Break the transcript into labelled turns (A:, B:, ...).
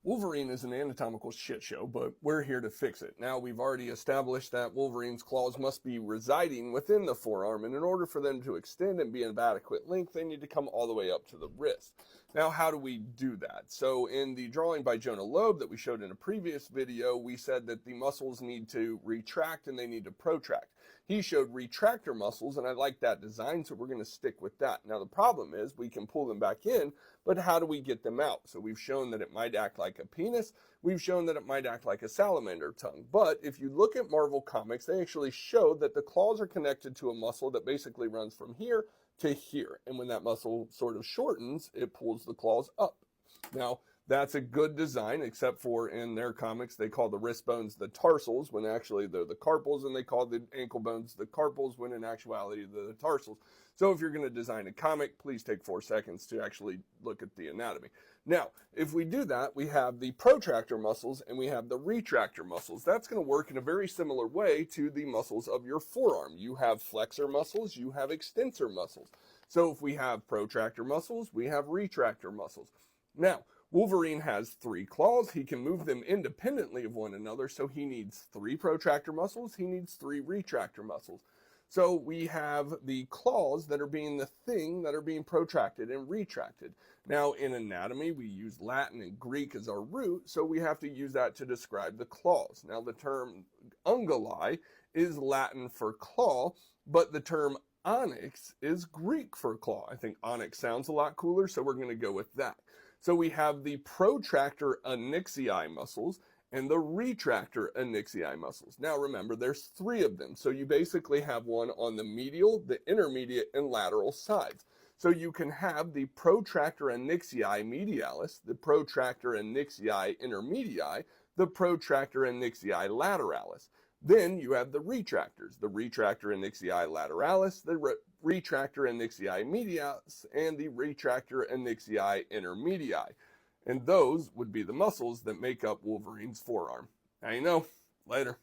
A: Wolverine is an anatomical shit show, but we're here to fix it. Now, we've already established that Wolverine's claws must be residing within the forearm, and in order for them to extend and be of adequate length, they need to come all the way up to the wrist. Now, how do we do that? So, in the drawing by Jonah Loeb that we showed in a previous video, we said that the muscles need to retract and they need to protract. He showed retractor muscles, and I like that design, so we're going to stick with that. Now, the problem is we can pull them back in, but how do we get them out? So, we've shown that it might act like a penis. We've shown that it might act like a salamander tongue. But if you look at Marvel Comics, they actually show that the claws are connected to a muscle that basically runs from here to here. And when that muscle sort of shortens, it pulls the claws up. Now, that's a good design, except for in their comics, they call the wrist bones the tarsals, when actually they're the carpals, and they call the ankle bones the carpals, when in actuality they're the tarsals. So if you're going to design a comic, please take 4 seconds to actually look at the anatomy. Now, if we do that, we have the protractor muscles and we have the retractor muscles. That's going to work in a very similar way to the muscles of your forearm. You have flexor muscles, you have extensor muscles. So if we have protractor muscles, we have retractor muscles. Now, Wolverine has 3 claws. He can move them independently of one another, so he needs 3 protractor muscles. He needs 3 retractor muscles. So we have the claws that are being the thing that are being protracted and retracted. Now, in anatomy, we use Latin and Greek as our root, so we have to use that to describe the claws. Now, the term unguli is Latin for claw, but the term onyx is Greek for claw. I think onyx sounds a lot cooler, so we're going to go with that. So we have the protractor onyxii muscles and the retractor onyxii muscles. Now remember, there's 3 of them. So you basically have one on the medial, the intermediate, and lateral sides. So you can have the protractor onyxii medialis, the protractor onyxii intermedii, the protractor onyxii lateralis. Then you have the retractor onyxii lateralis, the retractor onyxii medialis, and the retractor onyxii intermedii. And those would be the muscles that make up Wolverine's forearm. Now you know. Later.